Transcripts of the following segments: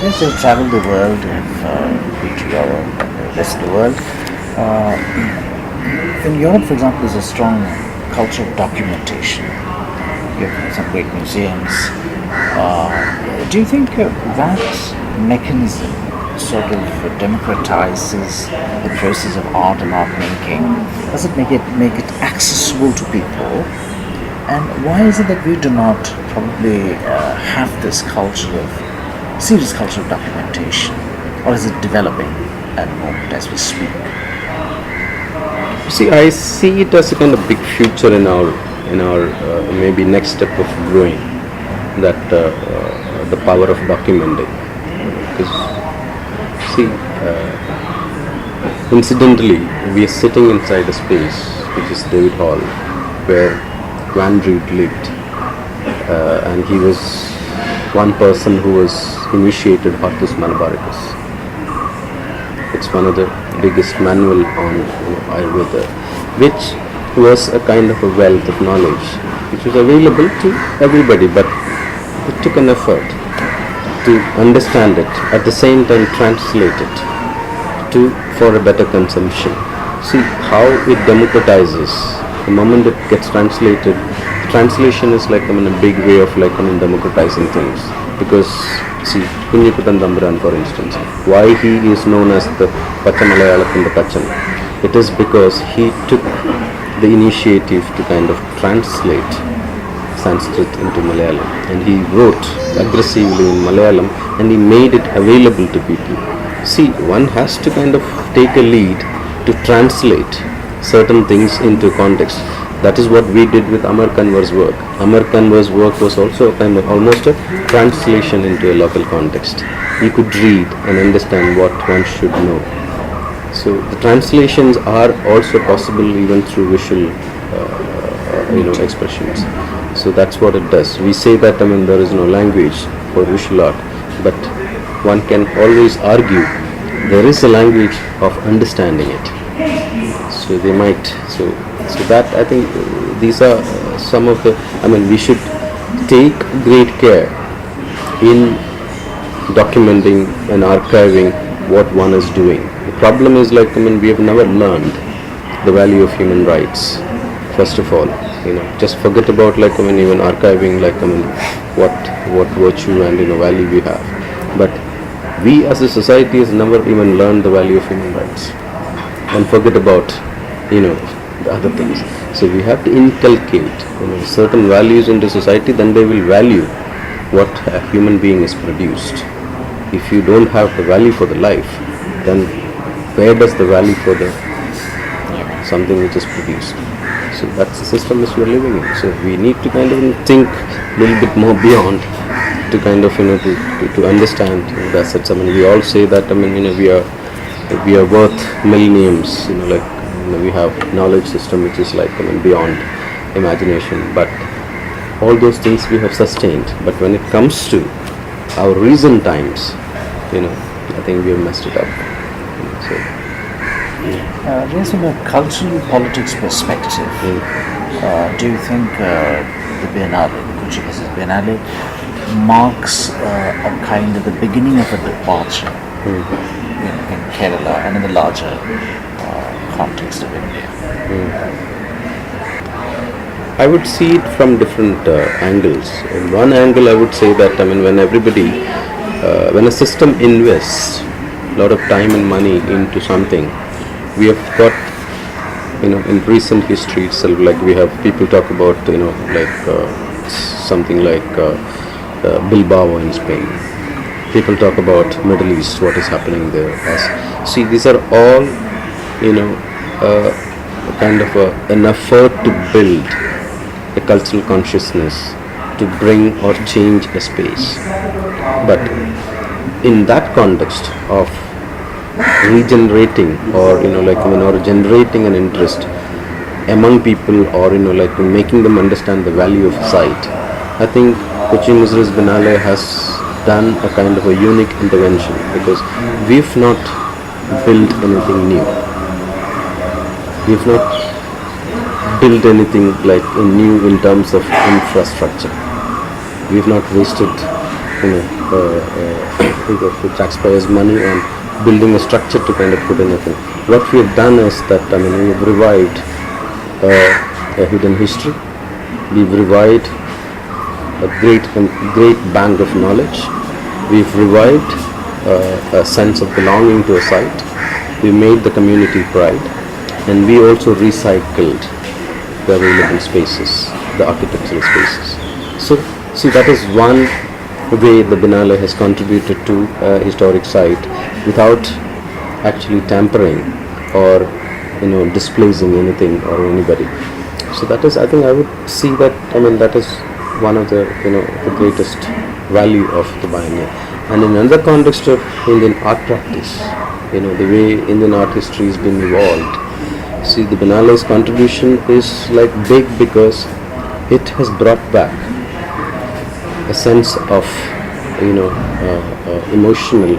Yes, you've traveled the world, you've been to Europe and the rest of the world. In Europe, for example, there's a strong culture of documentation. You have some great museums. Do you think that mechanism sort of democratizes the process of art and art making? Does it make it accessible to people? And why is it that we do not probably have this serious culture of documentation, or is it developing at the moment as we speak? See, I see it as a kind of big future in our maybe next step of growing. That the power of documenting. Because see, incidentally, we are sitting inside a space which is David Hall, where Van Riedt lived, and he was one person who was initiated Hortus Malabaricus. It's one of the biggest manual on Ayurveda, which was a kind of a wealth of knowledge which was available to everybody, but it took an effort to understand it, at the same time translate it for a better consumption. See how it democratizes. The moment it gets translated, translation is like a big way of democratizing things. Because see, Kunniputtan Thamburan, for instance, why he is known as the Pachamalayalathan Pachan, it is because he took the initiative to kind of translate Sanskrit into Malayalam, and he wrote aggressively in Malayalam, and he made it available to people. See, one has to kind of take a lead to translate certain things into context. That is what we did with Amar Kanwar's work. Amar Kanwar's work was also kind of almost a translation into a local context. You could read and understand what one should know. So the translations are also possible even through visual expressions. So that's what it does. We say that there is no language for visual art, but one can always argue there is a language of understanding it. So they might. So that, I think, these are some of the. We should take great care in documenting and archiving what one is doing. The problem is we have never learned the value of human rights. First of all, just forget about even archiving what virtue and value we have. But we as a society has never even learned the value of human rights, and forget about the other things. So we have to inculcate certain values into society, then they will value what a human being is produced. If you don't have the value for the life, then where does the value for the something which is produced? So that's the system which we are living in. So we need to kind of think a little bit more beyond to kind of to understand the assets. We all say that we are worth millenniums. We have knowledge system which is beyond imagination. But all those things we have sustained. But when it comes to our recent times, I think we have messed it up. Just from a cultural politics perspective, do you think the Biennale, the Kochi Business Biennale, marks a kind of the beginning of a departure in Kerala and in the larger context of India? I would see it from different angles. In one angle, I would say that when a system invests a lot of time and money into something, we have got in recent history itself, we have people talk about something like Bilbao in Spain. People talk about Middle East, what is happening there. See, these are all kind of an effort to build a cultural consciousness to bring or change a space. But in that context of regenerating or or generating an interest among people, or making them understand the value of sight, I think Kochi Muziris Biennale has done a kind of a unique intervention, because we've not built anything new. We've not built anything new in terms of infrastructure. We've not wasted of taxpayers' money on building a structure to kind of put anything. What we have done is that we have revived a hidden history. We've revived a great bank of knowledge. We've revived a sense of belonging to a site. We made the community pride, and we also recycled the available spaces, the architectural spaces. So, see, that is one way the Biennale has contributed to a historic site without actually tampering or displacing anything or anybody. So that is, I think, I would see that. That is one of the the greatest value of the biennial. And in another context of Indian art practice, the way Indian art history has been evolved. See, the Biennale's contribution is like big because it has brought back a sense of emotional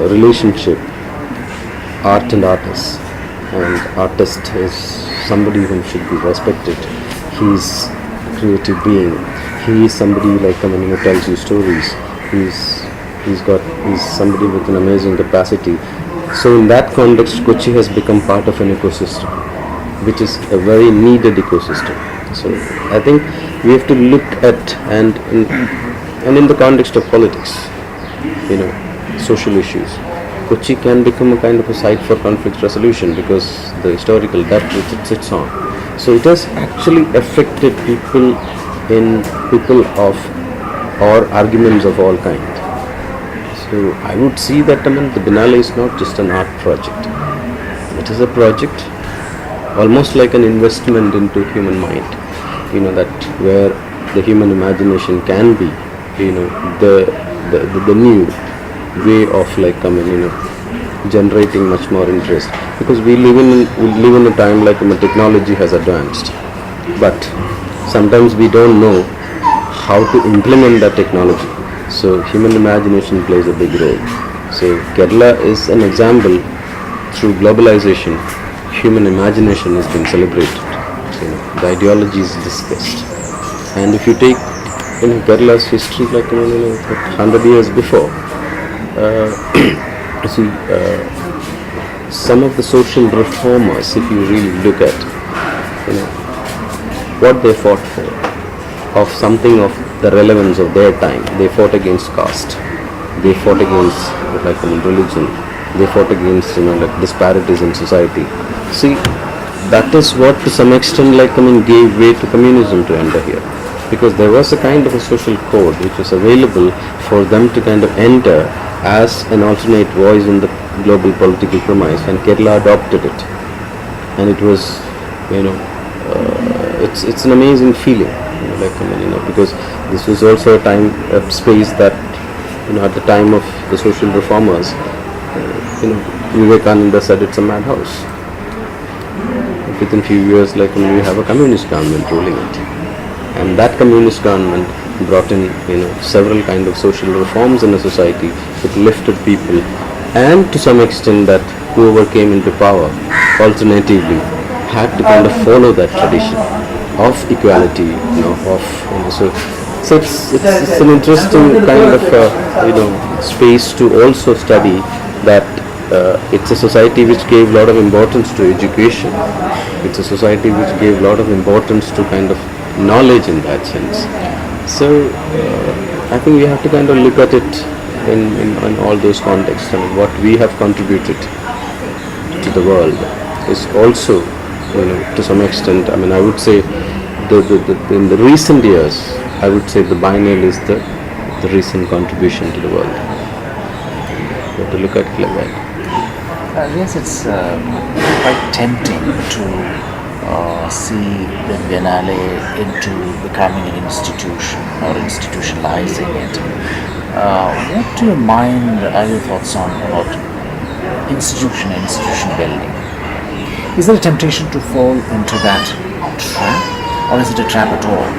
relationship, art and artist. And artist is somebody who should be respected. He's a creative being. He is somebody who tells you stories. He's somebody with an amazing capacity. So in that context, Kochi has become part of an ecosystem, which is a very needed ecosystem. So I think we have to look at and in the context of politics, social issues, Kochi can become a kind of a site for conflict resolution because the historical depth which it sits on. So it has actually affected people of or arguments of all kind. So I would see that the Biennale is not just an art project. It is a project almost like an investment into human mind. That where the human imagination can be, the new way of generating much more interest, because we live in a time technology has advanced, but sometimes we don't know how to implement that technology. So human imagination plays a big role. So Kerala is an example. Through globalization, human imagination has been celebrated. The ideology is discussed, and if you take Kerala's history 100 years before, some of the social reformers, if you really look at what they fought for, of something of the relevance of their time, they fought against caste, they fought against religion, they fought against disparities in society. See, that is what to some extent gave way to communism to enter here, because there was a kind of a social code which was available for them to kind of enter as an alternate voice in the global political premise, and Kerala adopted it, and it was it's an amazing feeling, because this was also a time, a space that at the time of the social reformers, Vivekananda said it's a madhouse. Within few years, we have a communist government ruling it, and that communist government brought in several kind of social reforms in a society. It lifted people, and to some extent that whoever came into power alternatively had to kind of follow that tradition of equality, so it's an interesting kind of space to also study that. It's a society which gave a lot of importance to education. It's a society which gave a lot of importance to kind of knowledge in that sense. So I think we have to kind of look at it in all those contexts. What we have contributed to the world is also, to some extent, I would say in the recent years, I would say the biennial is the recent contribution to the world. You have to look at it like that. Yes, it's quite tempting to see the Biennale into becoming an institution or institutionalizing it. What do you mind, are your thoughts on about institution building? Is there a temptation to fall into that trap, or is it a trap at all?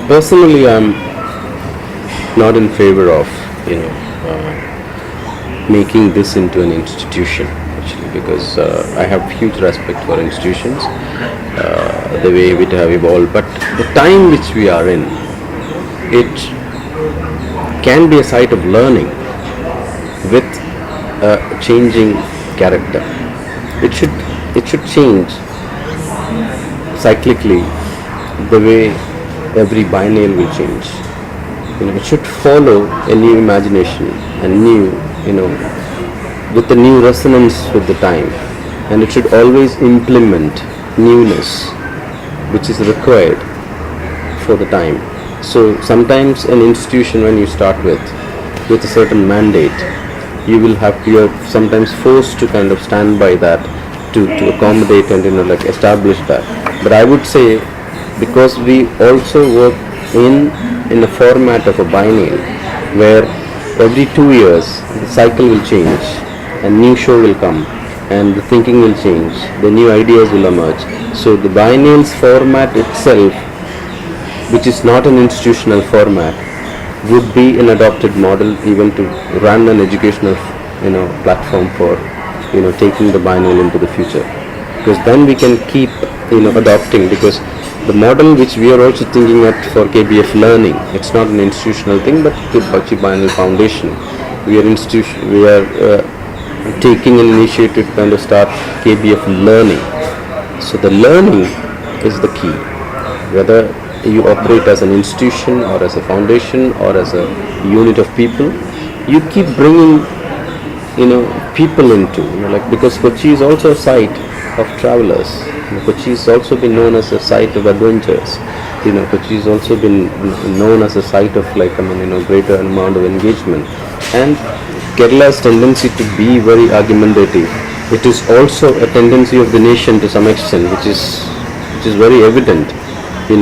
Personally, I'm not in favor of making this into an institution. Actually, because I have huge respect for institutions, the way it have evolved. But the time which we are in, it can be a site of learning with a changing character. It should change cyclically the way every biennial will change. It should follow a new imagination and new, with a new resonance with the time, and it should always implement newness which is required for the time. So sometimes an institution, when you start with a certain mandate, you're sometimes forced to kind of stand by that to accommodate and establish that. But I would say, because we also work in a format of a biennial, where every 2 years the cycle will change and new show will come and the thinking will change, the new ideas will emerge. So the biennial's format itself, which is not an institutional format, would be an adopted model even to run an educational platform for taking the biennial into the future. Because then we can keep adopting, because the model which we are also thinking at for KBF Learning, it's not an institutional thing, but the Bakshi Biennial Foundation, we are taking an initiative to kind of start KBF Learning. So the learning is the key. Whether you operate as an institution or as a foundation or as a unit of people, you keep bringing people into, because Kochi is also a site of travelers. Kochi has also been known as a site of adventures. Kochi has also been known as a site of greater amount of engagement. And Kerala's tendency to be very argumentative, it is also a tendency of the nation to some extent, which is very evident, in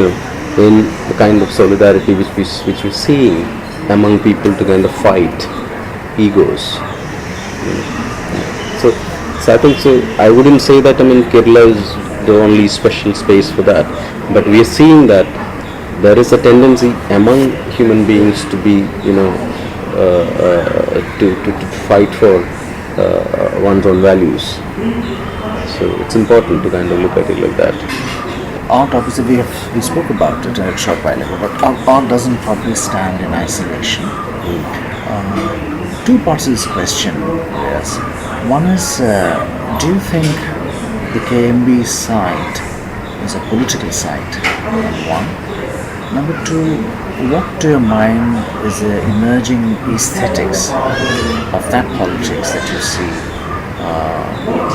the kind of solidarity which we're seeing among people to kind of fight egos. So I think I wouldn't say that Kerala is the only special space for that, but we are seeing that there is a tendency among human beings to be, to fight for one's own values. So it's important to kind of look at it like that. Art, obviously, we spoke about it a short while ago, but art doesn't probably stand in isolation. Two parts of this question. Yes. One is, do you think the KMB site is a political site? One. Number two, what to your mind is the emerging aesthetics of that politics that you see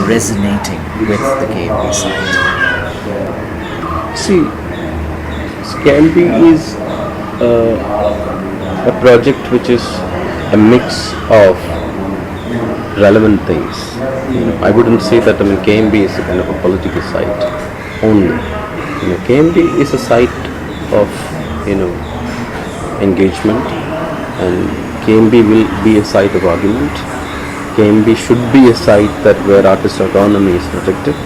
resonating with the KMB site? See, KMB is a project which is a mix of relevant things. I wouldn't say that KMB is a kind of a political site only. KMB is a site of engagement, and KMB will be a site of argument. KMB should be a site where artist autonomy is protected.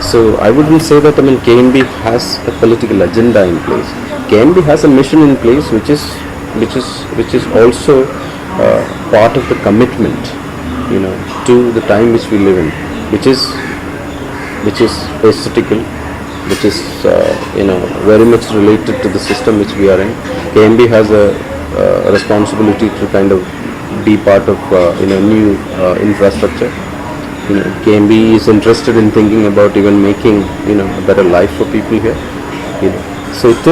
So I wouldn't say that KMB has a political agenda in place. KMB has a mission in place, which is also part of the commitment, to the time which we live in, which is aesthetical, which is very much related to the system which we are in. KMB has a responsibility to kind of be part of new infrastructure. KMB is interested in thinking about even making a better life for people here. So it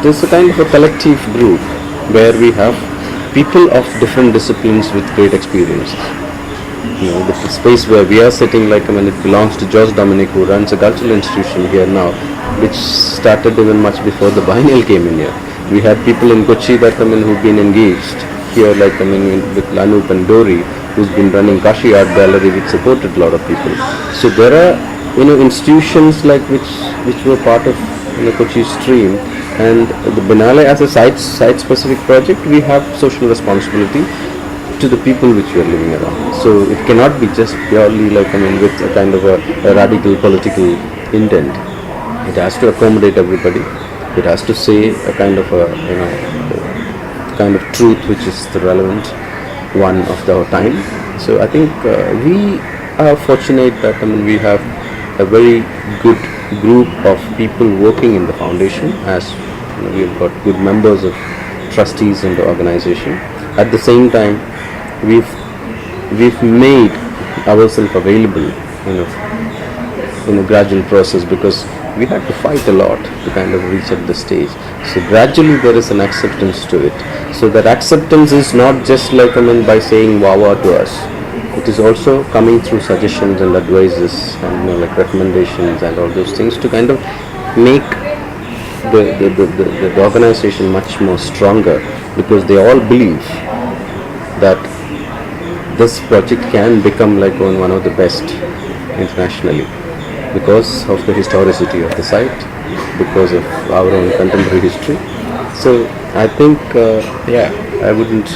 is a kind of a collective group where we have people of different disciplines with great experiences. The space where we are sitting, it belongs to George Dominic, who runs a cultural institution here now, which started even much before the biennial came in here. We had people in Kochi who've been engaged here, with Anup and Dori, who's been running Kashi Art Gallery, which supported a lot of people. So there are institutions which were part of Kochi stream, and the Biennale as a site specific project, we have social responsibility to the people which we are living around. So it cannot be just purely with a kind of a radical political intent. It has to accommodate everybody. It has to say a kind of truth which is the relevant one of our time. So I think we are fortunate that we have a very good group of people working in the foundation, as we've got good members of trustees in the organization. At the same time, we've made ourselves available in a gradual process, because we had to fight a lot to kind of reach at this stage. So gradually there is an acceptance to it. So that acceptance is not just like by saying wawa to us. It is also coming through suggestions and advices and like recommendations and all those things to kind of make the organization much more stronger, because they all believe that this project can become like one of the best internationally, because of the historicity of the site, because of our own contemporary history. So I think, I wouldn't